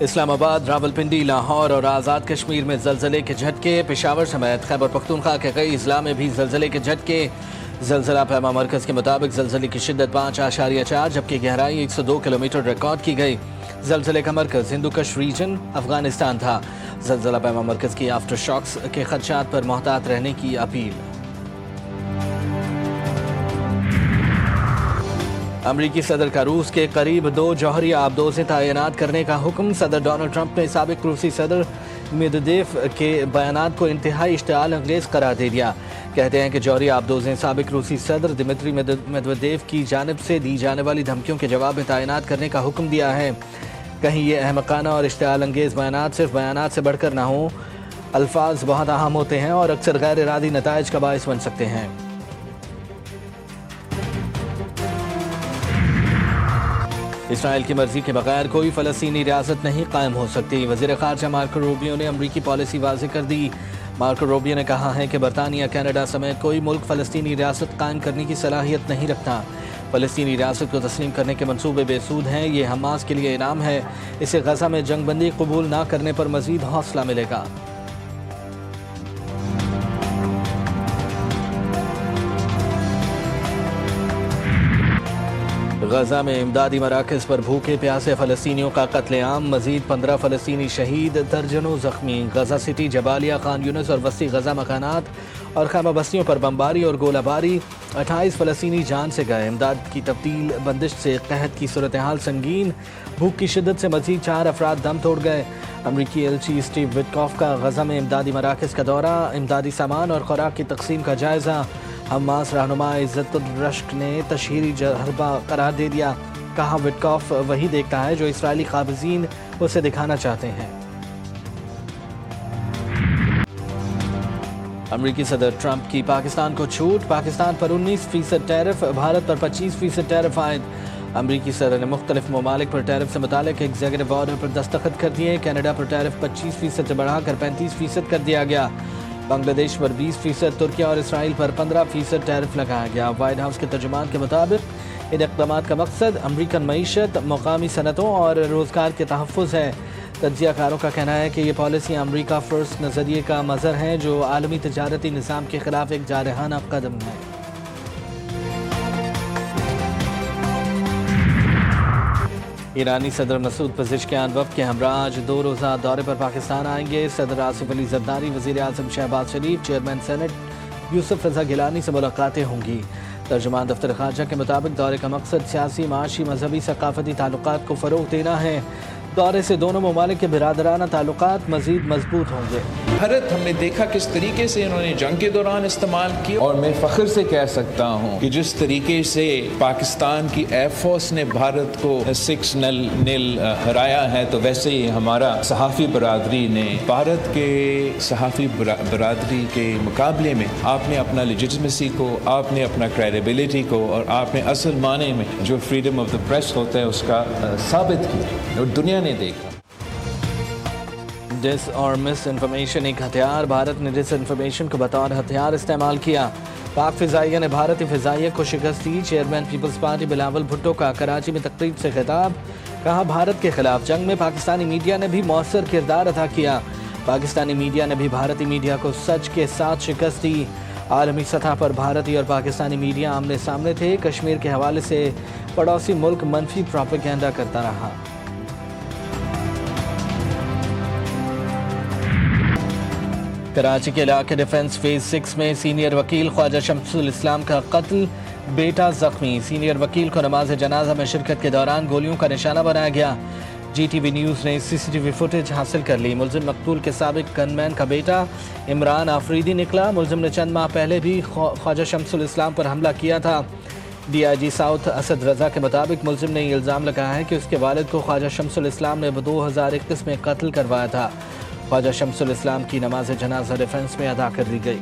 اسلام آباد، راولپنڈی، لاہور اور آزاد کشمیر میں زلزلے کے جھٹکے، پشاور سمیت خیبر پختونخوا کے کئی اضلاع میں بھی زلزلے کے جھٹکے۔ زلزلہ پیما مرکز کے مطابق زلزلے کی شدت 5.4 جبکہ گہرائی 102 کلومیٹر ریکارڈ کی گئی۔ زلزلے کا مرکز ہندوکش ریجن افغانستان تھا۔ زلزلہ پیما مرکز کی آفٹر شاکس کے خدشات پر محتاط رہنے کی اپیل۔ امریکی صدر کا روس کے قریب 2 جوہری آبدوزیں تعینات کرنے کا حکم۔ صدر ڈونلڈ ٹرمپ نے سابق روسی صدر میدویدیف کے بیانات کو انتہائی اشتعال انگیز قرار دے دیا۔ کہتے ہیں کہ جوہری آبدوزیں سابق روسی صدر دمتری میدویدیف کی جانب سے دی جانے والی دھمکیوں کے جواب میں تعینات کرنے کا حکم دیا ہے۔ کہیں یہ احمقانہ اور اشتعال انگیز بیانات صرف بیانات سے بڑھ کر نہ ہوں۔ الفاظ بہت اہم ہوتے ہیں اور اکثر غیر ارادی نتائج کا باعث بن سکتے ہیں۔ اسرائیل کی مرضی کے بغیر کوئی فلسطینی ریاست نہیں قائم ہو سکتی۔ وزیر خارجہ مارکو روبیو نے امریکی پالیسی واضح کر دی۔ مارکو روبیو نے کہا ہے کہ برطانیہ، کینیڈا سمیت کوئی ملک فلسطینی ریاست قائم کرنے کی صلاحیت نہیں رکھتا۔ فلسطینی ریاست کو تسلیم کرنے کے منصوبے بے سود ہیں۔ یہ حماس کے لیے انعام ہے۔ اسے غزہ میں جنگ بندی قبول نہ کرنے پر مزید حوصلہ ملے گا۔ غزہ میں امدادی مراکز پر بھوکے پیاسے فلسطینیوں کا قتل عام، مزید 15 فلسطینی شہید، درجنوں زخمی۔ غزہ سٹی، جبالیہ، خان یونس اور وسطی غزہ مکانات اور خیمہ بستیوں پر بمباری اور گولہ باری، 28 فلسطینی جان سے گئے۔ امداد کی تبدیل بندش سے قحط کی صورتحال سنگین، بھوک کی شدت سے مزید 4 افراد دم توڑ گئے۔ امریکی ایلچی اسٹیو وٹکاف کا غزہ میں امدادی مراکز کا دورہ، امدادی سامان اور خوراک کی تقسیم کا جائزہ۔ حماس رہنما عزت الرشق نے تشہیری حربہ قرار دے دیا۔ کہا وٹکاف وہی دیکھتا ہے جو اسرائیلی قابضین اسے دکھانا چاہتے ہیں۔ امریکی صدر ٹرمپ کی پاکستان کو چھوٹ، پاکستان پر 19% ٹیرف، بھارت پر 25% ٹیرف عائد۔ امریکی صدر نے مختلف ممالک پر ٹیرف سے متعلق ایگزیکٹو آرڈر پر دستخط کر دیے۔ کینیڈا پر ٹیرف 25% سے بڑھا کر 35% کر دیا گیا۔ بنگلہ دیش پر 20%، ترکیہ اور اسرائیل پر 15% ٹیرف لگایا گیا۔ وائٹ ہاؤس کے ترجمان کے مطابق ان اقدامات کا مقصد امریکن معیشت، مقامی صنعتوں اور روزگار کے تحفظ ہے۔ تجزیہ کاروں کا کہنا ہے کہ یہ پالیسی امریکہ فرسٹ نظریے کا مظہر ہے جو عالمی تجارتی نظام کے خلاف ایک جارحانہ قدم ہے۔ ایرانی صدر مسعود پزشکیان وفد کے ہمراہ آج 2 روزہ دورے پر پاکستان آئیں گے۔ صدر آصف علی زرداری، وزیر اعظم شہباز شریف، چیئرمین سینٹ یوسف رضا گیلانی سے ملاقاتیں ہوں گی۔ ترجمان دفتر خارجہ کے مطابق دورے کا مقصد سیاسی، معاشی، مذہبی، ثقافتی تعلقات کو فروغ دینا ہے۔ دورے سے دونوں ممالک کے برادرانہ تعلقات مزید مضبوط ہوں گے۔ بھارت ہم نے دیکھا کس طریقے سے انہوں نے جنگ کے دوران استعمال کیا، اور میں فخر سے کہہ سکتا ہوں کہ جس طریقے سے پاکستان کی ایئر فورس نے بھارت کو 6-0 ہرایا ہے، تو ویسے ہی ہمارا صحافی برادری نے بھارت کے صحافی برادری کے مقابلے میں آپ نے اپنا لیجٹمیسی کو، آپ نے اپنا کریڈیبلٹی کو، اور آپ نے اصل معنی میں جو فریڈم آف دا پریس ہوتا ہے اس کا ثابت کیا اور دنیا نے دیکھا۔ ڈس اور مس انفارمیشن ایک ہتھیار، بھارت نے ڈس انفارمیشن کو بطور ہتھیار استعمال کیا۔ پاک فضائیہ نے بھارتی فضائیہ کو شکست دی۔ Chairman Peoples Party Bilawal Bhutto کا کراچی میں تقریب سے خطاب، کہا بھارت کے خلاف جنگ میں پاکستانی میڈیا نے بھی مؤثر کردار ادا کیا۔ پاکستانی میڈیا نے بھی بھارتی میڈیا کو سچ کے ساتھ شکست دی۔ عالمی سطح پر بھارتی اور پاکستانی میڈیا آمنے سامنے تھے۔ کشمیر کے حوالے سے پڑوسی ملک منفی پروپیگنڈا کرتا رہا۔ کراچی کے علاقے ڈیفنس فیز 6 میں سینئر وکیل خواجہ شمس الاسلام کا قتل، بیٹا زخمی۔ سینئر وکیل کو نماز جنازہ میں شرکت کے دوران گولیوں کا نشانہ بنایا گیا۔ جی ٹی وی نیوز نے CCTV فوٹیج حاصل کر لی۔ ملزم مقتول کے سابق گن مین کا بیٹا عمران آفریدی نکلا۔ ملزم نے چند ماہ پہلے بھی خواجہ شمس الاسلام پر حملہ کیا تھا۔ DIG ساؤتھ اسد رضا کے مطابق ملزم نے یہ الزام لگایا ہے کہ اس کے والد کو خواجہ شمس الاسلام نے 2021 میں قتل کروایا تھا۔ خواجہ شمس الاسلام کی نماز جنازہ ڈیفنس میں ادا کر دی گئی۔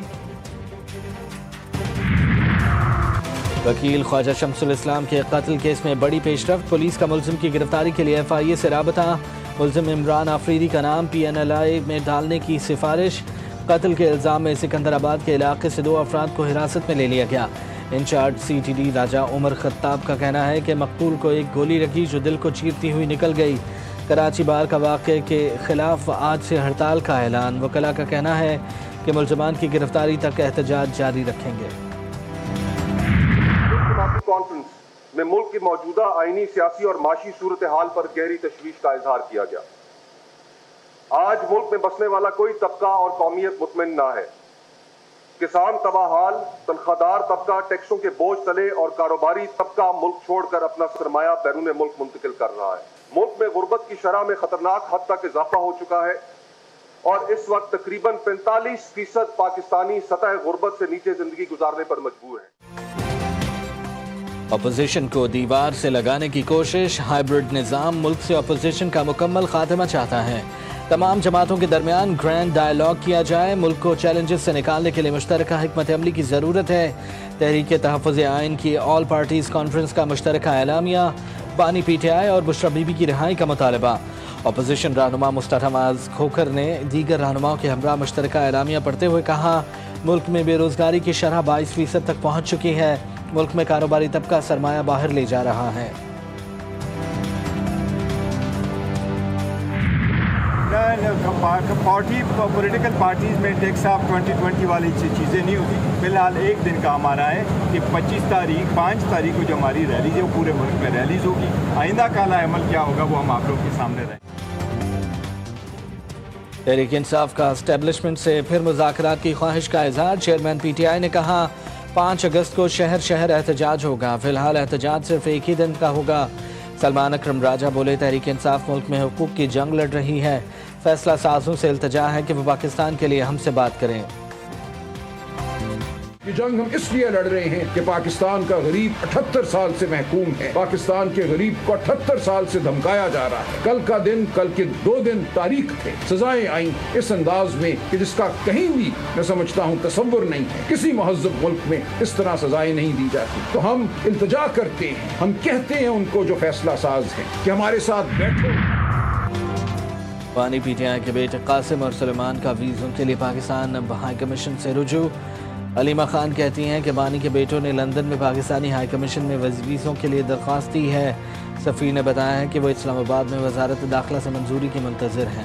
وکیل خواجہ شمس الاسلام کے قتل کیس میں بڑی پیش رفت، پولیس کا ملزم کی گرفتاری کے لیے FIA سے رابطہ۔ ملزم عمران آفریدی کا نام PNLI میں ڈالنے کی سفارش۔ قتل کے الزام میں سکندر آباد کے علاقے سے 2 افراد کو حراست میں لے لیا گیا۔ انچارج CTD راجہ عمر خطاب کا کہنا ہے کہ مقتول کو ایک گولی لگی جو دل کو چیرتی ہوئی نکل گئی۔ کراچی بار کا واقعے کے خلاف آج سے ہڑتال کا اعلان، وکلاء کا کہنا ہے کہ ملزمان کی گرفتاری تک احتجاج جاری رکھیں گے۔ کانفرنس میں ملک کی موجودہ آئینی، سیاسی اور معاشی صورتحال پر گہری تشویش کا اظہار کیا گیا۔ آج ملک میں بسنے والا کوئی طبقہ اور قومیت مطمئن نہ ہے۔ کسان تباہ حال، تنخواہ دار طبقہ ٹیکسوں کے بوجھ تلے اور کاروباری طبقہ ملک چھوڑ کر اپنا سرمایہ بیرون ملک منتقل کر رہا ہے۔ ملک میں غربت کی شرح میں خطرناک حد تک اضافہ ہو چکا ہے اور اس وقت تقریباً 45% پاکستانی سطح غربت سے نیچے زندگی گزارنے پر مجبور ہیں۔ اپوزیشن کو دیوار سے لگانے کی کوشش، ہائیبرڈ نظام ملک سے اپوزیشن کا مکمل خاتمہ چاہتا ہے۔ تمام جماعتوں کے درمیان گرینڈ ڈائیلاگ کیا جائے، ملک کو چیلنجز سے نکالنے کے لیے مشترکہ حکمت عملی کی ضرورت ہے۔ تحریک تحفظ آئین کی آل پارٹیز کانفرنس کا مشترکہ اعلامیہ، بانی پی ٹی آئی اور بشرا بی بی کی رہائی کا مطالبہ۔ اپوزیشن رہنما مستحماز کھوکھر نے دیگر رہنماؤں کے ہمراہ مشترکہ اعلامیہ پڑھتے ہوئے کہا، ملک میں بے روزگاری کی شرح 22% تک پہنچ چکی ہے، ملک میں کاروباری طبقہ سرمایہ باہر لے جا رہا ہے۔ پولیٹیکل پارٹیز میں ٹیکس آف 2020 والی چیزیں نہیں ہوتی۔ فی الحال ایک دن کا ہمارا ہے کہ 5 تاریخ کو جو ہماری ریلیز ہے وہ پورے ملک میں ریلیز ہوگی۔ آئندہ کالا عمل کیا ہوگا وہ ہم آپ لوگ کے سامنے رہیں۔ تحریک انصاف کا اسٹیبلشمنٹ سے پھر مذاکرات کی خواہش کا اظہار، چیئرمین پی ٹی آئی نے کہا 5 اگست کو شہر احتجاج ہوگا، فی الحال احتجاج صرف ایک ہی دن کا ہوگا۔ سلمان اکرم راجہ بولے، تحریک انصاف ملک میں حقوق کی جنگ لڑ رہی ہے، فیصلہ سازوں سے التجا ہے کہ وہ پاکستان کے لیے ہم سے بات کریں۔ یہ جنگ ہم اس لیے لڑ رہے ہیں کہ پاکستان کا غریب 78 سال سے محکوم ہے، پاکستان کے غریب کو 78 سال سے دھمکایا جا رہا ہے۔ کل کے 2 دن تاریخ تھے، سزائیں آئیں اس انداز میں کہ جس کا کہیں بھی میں سمجھتا ہوں تصور نہیں ہے، کسی مہذب ملک میں اس طرح سزائیں نہیں دی جاتی۔ تو ہم التجا کرتے ہیں، ہم کہتے ہیں ان کو جو فیصلہ ساز ہیں کہ ہمارے ساتھ بیٹھو۔ بانی پی ٹی آئی کے بیٹے قاسم اور سلیمان کا ویزوں کے لیے پاکستان ہائی کمیشن سے رجوع۔ علیمہ خان کہتی ہیں کہ بانی کے بیٹوں نے لندن میں پاکستانی ہائی کمیشن میں ویزوں کے لیے درخواست دی ہے۔ سفیر نے بتایا ہے کہ وہ اسلام آباد میں وزارت داخلہ سے منظوری کی منتظر ہیں۔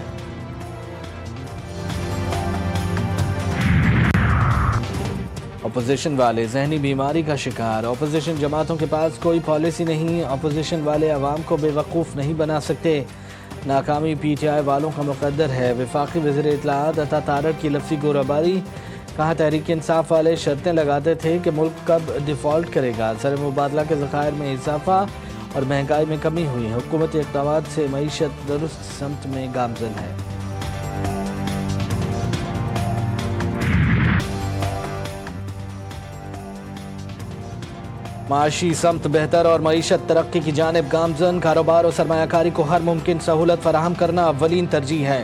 اپوزیشن والے ذہنی بیماری کا شکار، اپوزیشن جماعتوں کے پاس کوئی پالیسی نہیں، اپوزیشن والے عوام کو بے وقوف نہیں بنا سکتے، ناکامی پی ٹی آئی والوں کا مقدر ہے۔ وفاقی وزیر اطلاعات عطا تارڑ کی لفظی گورباری، کہا تحریک انصاف والے شرطیں لگاتے تھے کہ ملک کب ڈیفالٹ کرے گا، زر مبادلہ کے ذخائر میں اضافہ اور مہنگائی میں کمی ہوئی، حکومتی اقدامات سے معیشت درست سمت میں گامزن ہے۔ معاشی سمت بہتر اور معیشت ترقی کی جانب گامزن، کاروبار اور سرمایہ کاری کو ہر ممکن سہولت فراہم کرنا اولین ترجیح ہے۔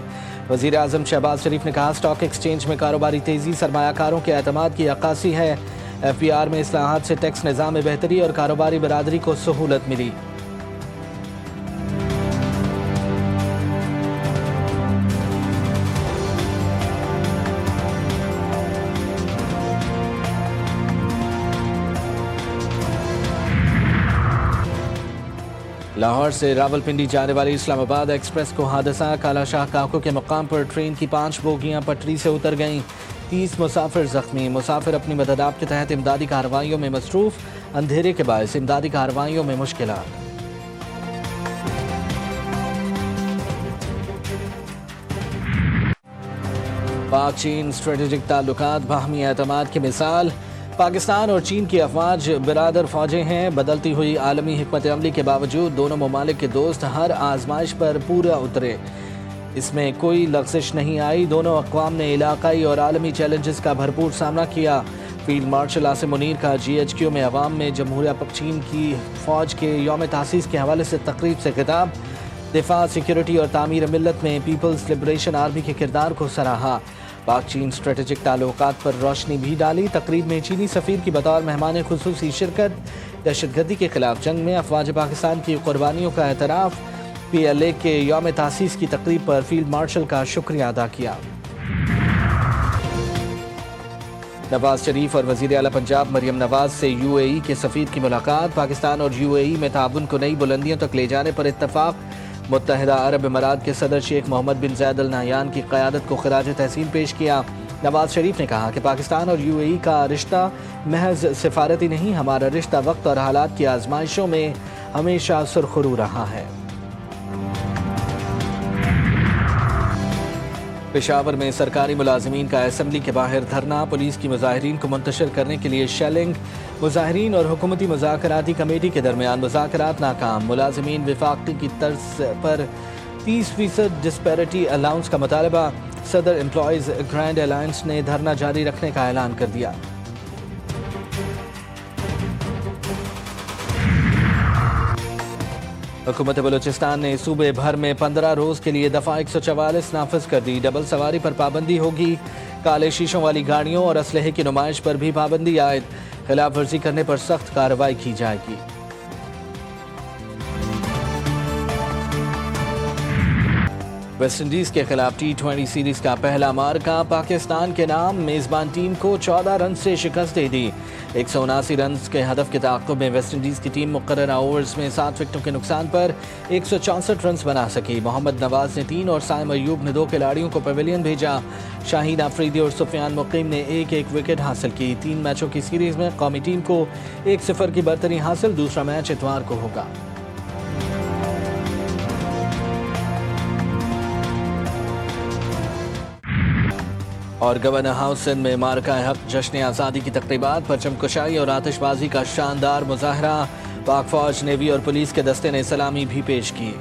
وزیر اعظم شہباز شریف نے کہا اسٹاک ایکسچینج میں کاروباری تیزی سرمایہ کاروں کے اعتماد کی عکاسی ہے، ایف بی آر میں اصلاحات سے ٹیکس نظام میں بہتری اور کاروباری برادری کو سہولت ملی۔ لاہور سے راولپنڈی جانے والی اسلام آباد ایکسپریس کو حادثہ، کالا شاہ کاکو کے مقام پر ٹرین کی 5 بوگیاں پٹری سے اتر گئیں، 30 مسافر زخمی، مسافر اپنی مدداب کے تحت امدادی کارروائیوں میں مصروف، اندھیرے کے باعث امدادی کارروائیوں میں مشکلات۔ پاک چین اسٹریٹجک تعلقات باہمی اعتماد کی مثال، پاکستان اور چین کی افواج برادر فوجیں ہیں، بدلتی ہوئی عالمی حکمت عملی کے باوجود دونوں ممالک کے دوست ہر آزمائش پر پورا اترے، اس میں کوئی لغزش نہیں آئی، دونوں اقوام نے علاقائی اور عالمی چیلنجز کا بھرپور سامنا کیا۔ فیلڈ مارشل عاصم منیر کا جی ایچ کیو میں عوام میں جمہوریہ چین کی فوج کے یوم تاسیس کے حوالے سے تقریب سے خطاب، دفاع، سیکیورٹی اور تعمیر ملت میں پیپلز لبریشن آرمی کے کردار کو سراہا، پاک چین اسٹریٹجک تعلقات پر روشنی بھی ڈالی۔ تقریب میں چینی سفیر کی بطور مہمان خصوصی شرکت، دہشت گردی کے خلاف جنگ میں افواج پاکستان کی قربانیوں کا اعتراف، پی ایل اے کے یوم تاسیس کی تقریب پر فیلڈ مارشل کا شکریہ ادا کیا۔ نواز شریف اور وزیر اعلیٰ پنجاب مریم نواز سے یو اے ای کے سفیر کی ملاقات، پاکستان اور یو اے ای میں تعاون کو نئی بلندیوں تک لے جانے پر اتفاق، متحدہ عرب امارات کے صدر شیخ محمد بن زید ال نہیان کی قیادت کو خراج تحسین پیش کیا۔ نواز شریف نے کہا کہ پاکستان اور یو اے ای کا رشتہ محض سفارتی نہیں، ہمارا رشتہ وقت اور حالات کی آزمائشوں میں ہمیشہ سرخرو رہا ہے۔ پشاور میں سرکاری ملازمین کا اسمبلی کے باہر دھرنا، پولیس کی مظاہرین کو منتشر کرنے کے لیے شیلنگ، مظاہرین اور حکومتی مذاکراتی کمیٹی کے درمیان مذاکرات ناکام، ملازمین وفاقی کی طرز پر 30% ڈسپیرٹی الاؤنس کا مطالبہ، صدر امپلائیز گرینڈ الائنس نے دھرنا جاری رکھنے کا اعلان کر دیا۔ حکومت بلوچستان نے صوبے بھر میں 15 روز کے لیے دفعہ 144 نافذ کر دی، ڈبل سواری پر پابندی ہوگی، کالے شیشوں والی گاڑیوں اور اسلحے کی نمائش پر بھی پابندی عائد، خلاف ورزی کرنے پر سخت کارروائی کی جائے گی۔ ویسٹ انڈیز کے خلاف T20 سیریز کا پہلا مارکہ پاکستان کے نام، میزبان ٹیم کو 14 رن سے شکست دے دی۔ 179 رنز کے ہدف کے تعاقب میں ویسٹ انڈیز کی ٹیم مقررہ اوورز میں 7 وکٹوں کے نقصان پر 164 رنز بنا سکی۔ محمد نواز نے 3 اور سائم ایوب نے 2 کھلاڑیوں کو پیویلین بھیجا۔ شاہین آفریدی اور سفیان مقیم نے 1-1 وکٹ حاصل کی۔ 3 میچوں کی سیریز میں قومی ٹیم کو 1-0 کی برتری حاصل، دوسرا میچ اتوار کو ہوگا۔ اور گورنر ہاؤس سندھ میں مارکہ حق جشن آزادی کی تقریبات، پرچم کشائی اور آتش بازی کا شاندار مظاہرہ، پاک فوج، نیوی اور پولیس کے دستے نے سلامی بھی پیش کی۔